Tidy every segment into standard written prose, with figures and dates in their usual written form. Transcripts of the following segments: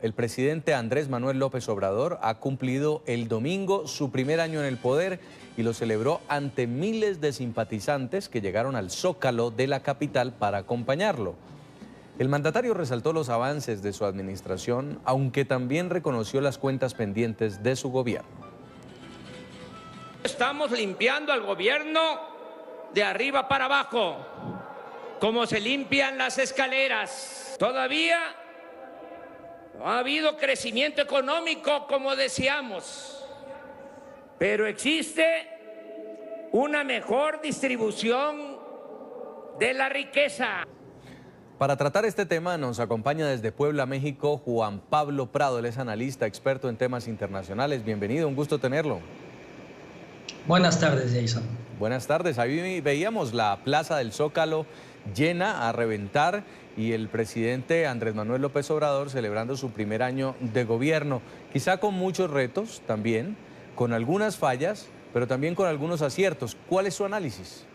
El presidente Andrés Manuel López Obrador ha cumplido el domingo su primer año en el poder y lo celebró ante miles de simpatizantes que llegaron al Zócalo de la capital para acompañarlo. El mandatario resaltó los avances de su administración, aunque también reconoció las cuentas pendientes de su gobierno. Estamos limpiando al gobierno de arriba para abajo, como se limpian las escaleras. Todavía no ha habido crecimiento económico como deseamos, pero existe una mejor distribución de la riqueza. Para tratar este tema nos acompaña desde Puebla, México, Juan Pablo Prado. Él es analista, experto en temas internacionales. Bienvenido, un gusto tenerlo. Buenas tardes, Jason. Buenas tardes. Ahí veíamos la Plaza del Zócalo llena a reventar y el presidente Andrés Manuel López Obrador celebrando su primer año de gobierno, quizá con muchos retos también, con algunas fallas, pero también con algunos aciertos. ¿Cuál es su análisis?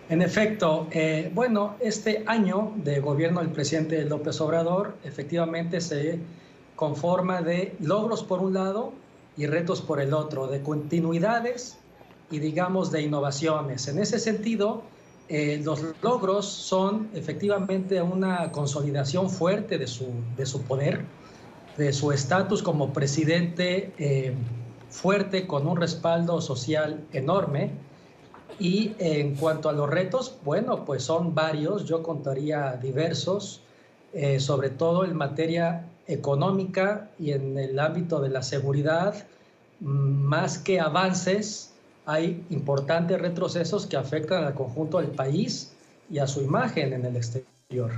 En efecto, este año de gobierno del presidente López Obrador efectivamente se conforma de logros por un lado y retos por el otro, de continuidades y digamos de innovaciones. En ese sentido, los logros son efectivamente una consolidación fuerte de su poder, de su estatus como presidente fuerte con un respaldo social enorme. Y en cuanto a los retos, bueno, pues son varios, yo contaría diversos, sobre todo en materia económica y en el ámbito de la seguridad, más que avances, hay importantes retrocesos que afectan al conjunto del país y a su imagen en el exterior.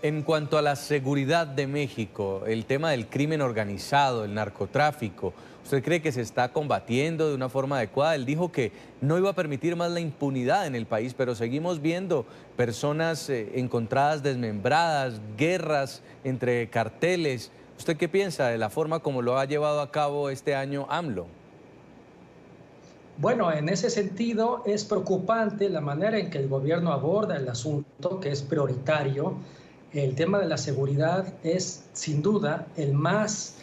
En cuanto a la seguridad de México, el tema del crimen organizado, el narcotráfico, ¿usted cree que se está combatiendo de una forma adecuada? Él dijo que no iba a permitir más la impunidad en el país, pero seguimos viendo personas encontradas desmembradas, guerras entre carteles. ¿Usted qué piensa de la forma como lo ha llevado a cabo este año AMLO? Bueno, en ese sentido es preocupante la manera en que el gobierno aborda el asunto, que es prioritario. El tema de la seguridad es sin duda el más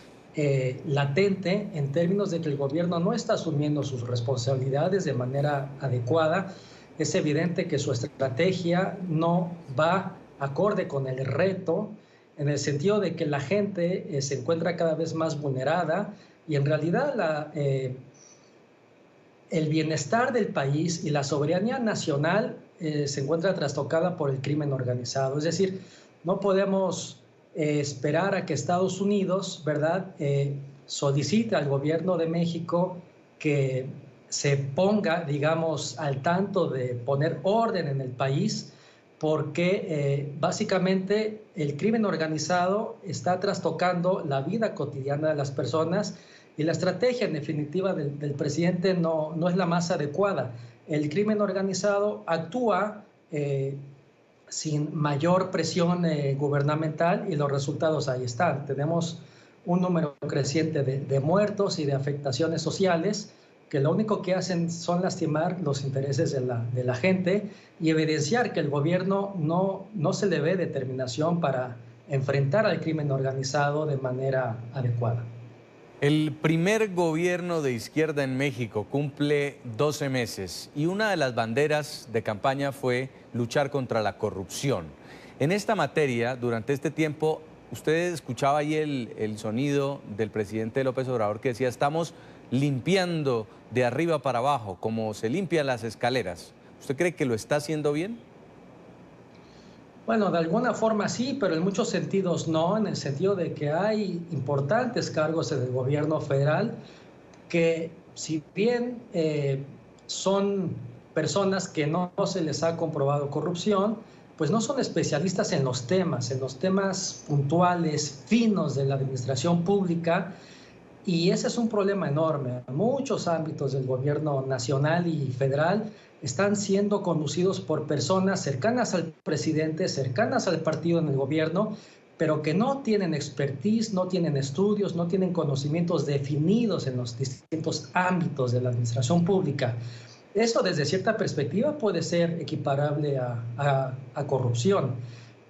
latente en términos de que el gobierno no está asumiendo sus responsabilidades de manera adecuada. Es evidente que su estrategia no va acorde con el reto, en el sentido de que la gente se encuentra cada vez más vulnerada y en realidad el bienestar del país y la soberanía nacional se encuentra trastocada por el crimen organizado. Es decir, no podemos esperar a que Estados Unidos, ¿verdad?, solicite al gobierno de México que se ponga, digamos, al tanto de poner orden en el país, porque básicamente el crimen organizado está trastocando la vida cotidiana de las personas y la estrategia en definitiva del presidente no es la más adecuada. El crimen organizado actúa sin mayor presión gubernamental y los resultados ahí están. Tenemos un número creciente de muertos y de afectaciones sociales que lo único que hacen son lastimar los intereses de la gente y evidenciar que el gobierno no se le ve determinación para enfrentar al crimen organizado de manera adecuada. El primer gobierno de izquierda en México cumple 12 meses y una de las banderas de campaña fue luchar contra la corrupción. En esta materia, durante este tiempo, usted escuchaba ahí el sonido del presidente López Obrador que decía: estamos limpiando de arriba para abajo, como se limpian las escaleras. ¿Usted cree que lo está haciendo bien? Bueno, de alguna forma sí, pero en muchos sentidos no, en el sentido de que hay importantes cargos en el gobierno federal que, si bien son personas que no se les ha comprobado corrupción, pues no son especialistas en los temas puntuales, finos de la administración pública, y ese es un problema enorme. Muchos ámbitos del gobierno nacional y federal están siendo conducidos por personas cercanas al presidente, cercanas al partido en el gobierno, pero que no tienen expertise, no tienen estudios, no tienen conocimientos definidos en los distintos ámbitos de la administración pública. Eso desde cierta perspectiva puede ser equiparable a corrupción.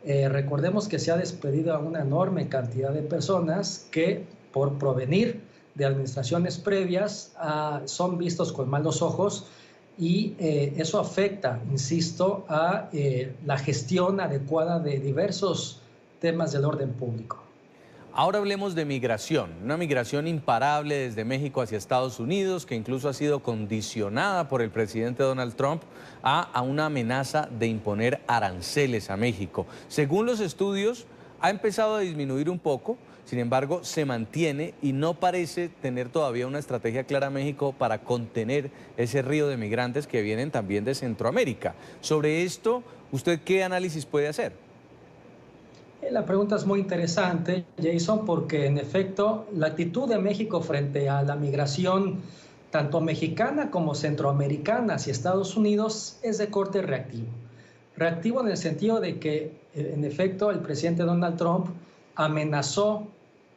Recordemos que se ha despedido a una enorme cantidad de personas que, por provenir de administraciones previas, son vistos con malos ojos, y eso afecta, insisto, a la gestión adecuada de diversos temas del orden público. Ahora hablemos de migración, una migración imparable desde México hacia Estados Unidos, que incluso ha sido condicionada por el presidente Donald Trump a una amenaza de imponer aranceles a México. Según los estudios, ha empezado a disminuir un poco, sin embargo, se mantiene y no parece tener todavía una estrategia clara México para contener ese río de migrantes que vienen también de Centroamérica. Sobre esto, ¿usted qué análisis puede hacer? La pregunta es muy interesante, Jason, porque en efecto la actitud de México frente a la migración tanto mexicana como centroamericana hacia Estados Unidos es de corte reactivo. Reactivo en el sentido de que, en efecto, el presidente Donald Trump amenazó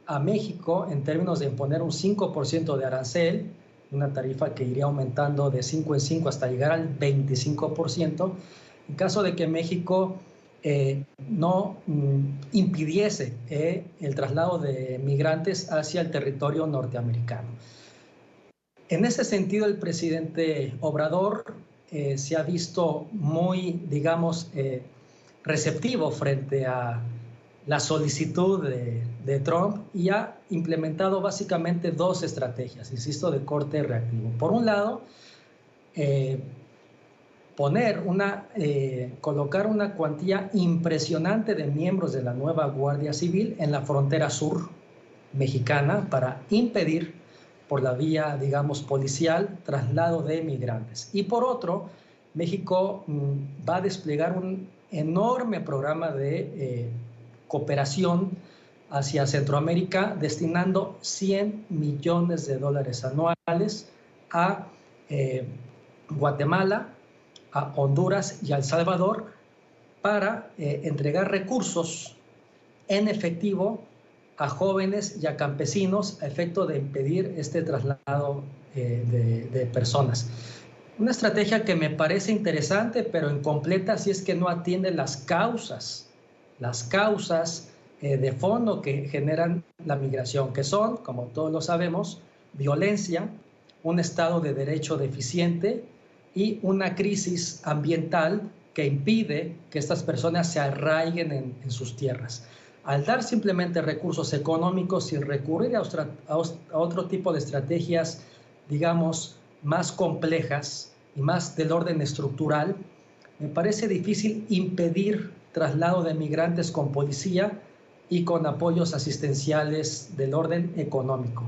a México en términos de imponer un 5% de arancel, una tarifa que iría aumentando de 5 en 5 hasta llegar al 25%, en caso de que México no impidiese el traslado de migrantes hacia el territorio norteamericano. En ese sentido, el presidente Obrador se ha visto muy, digamos, receptivo frente a la solicitud de Trump, y ha implementado básicamente dos estrategias, insisto, de corte reactivo. Por un lado, colocar una cuantía impresionante de miembros de la nueva Guardia Civil en la frontera sur mexicana para impedir, por la vía, digamos, policial, traslado de migrantes. Y por otro, México va a desplegar un enorme programa de cooperación hacia Centroamérica, destinando $100 millones anuales a Guatemala, a Honduras y a El Salvador, para entregar recursos en efectivo a jóvenes y a campesinos a efecto de impedir este traslado de personas. Una estrategia que me parece interesante, pero incompleta si es que no atiende las causas de fondo que generan la migración, que son, como todos lo sabemos, violencia, un Estado de Derecho deficiente y una crisis ambiental que impide que estas personas se arraiguen en sus tierras. Al dar simplemente recursos económicos sin recurrir a otro tipo de estrategias, digamos, más complejas y más del orden estructural, me parece difícil impedir traslado de migrantes con policía y con apoyos asistenciales del orden económico.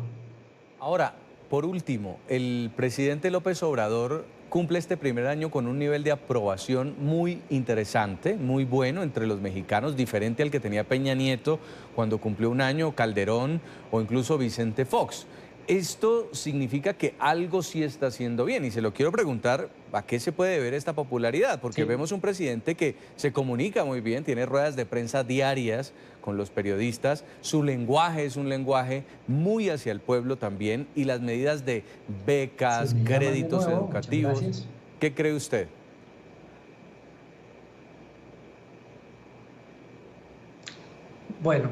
Ahora, por último, el presidente López Obrador cumple este primer año con un nivel de aprobación muy interesante, muy bueno entre los mexicanos, diferente al que tenía Peña Nieto cuando cumplió un año, Calderón o incluso Vicente Fox. Esto significa que algo sí está haciendo bien, y se lo quiero preguntar, ¿a qué se puede deber esta popularidad? Porque vemos un presidente que se comunica muy bien, tiene ruedas de prensa diarias con los periodistas, su lenguaje es un lenguaje muy hacia el pueblo también, y las medidas de becas, créditos educativos. ¿Qué cree usted? Bueno,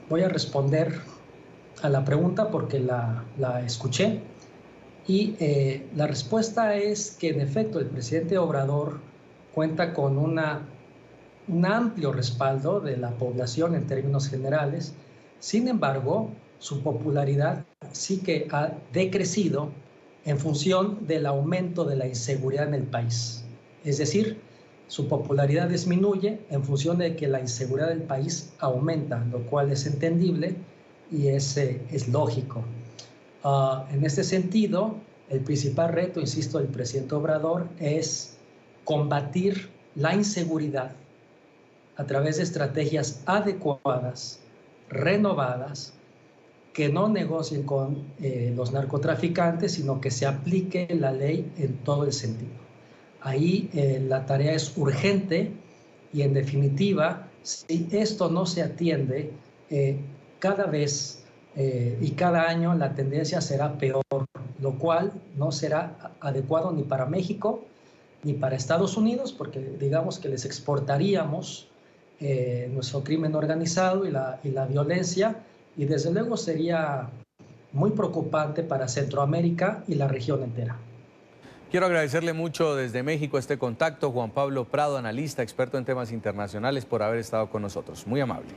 voy a responder a la pregunta porque la escuché, y la respuesta es que en efecto el presidente Obrador cuenta con un amplio respaldo de la población en términos generales. Sin embargo, su popularidad sí que ha decrecido en función del aumento de la inseguridad en el país. Es decir, su popularidad disminuye en función de que la inseguridad del país aumenta, lo cual es entendible y es lógico. En este sentido, el principal reto, insisto, del presidente Obrador es combatir la inseguridad a través de estrategias adecuadas, renovadas, que no negocien con los narcotraficantes, sino que se aplique la ley en todo el sentido. Ahí la tarea es urgente, y en definitiva, si esto no se atiende, cada vez y cada año la tendencia será peor, lo cual no será adecuado ni para México ni para Estados Unidos, porque digamos que les exportaríamos nuestro crimen organizado y la violencia, y desde luego sería muy preocupante para Centroamérica y la región entera. Quiero agradecerle mucho desde México este contacto, Juan Pablo Prado, analista, experto en temas internacionales, por haber estado con nosotros. Muy amable.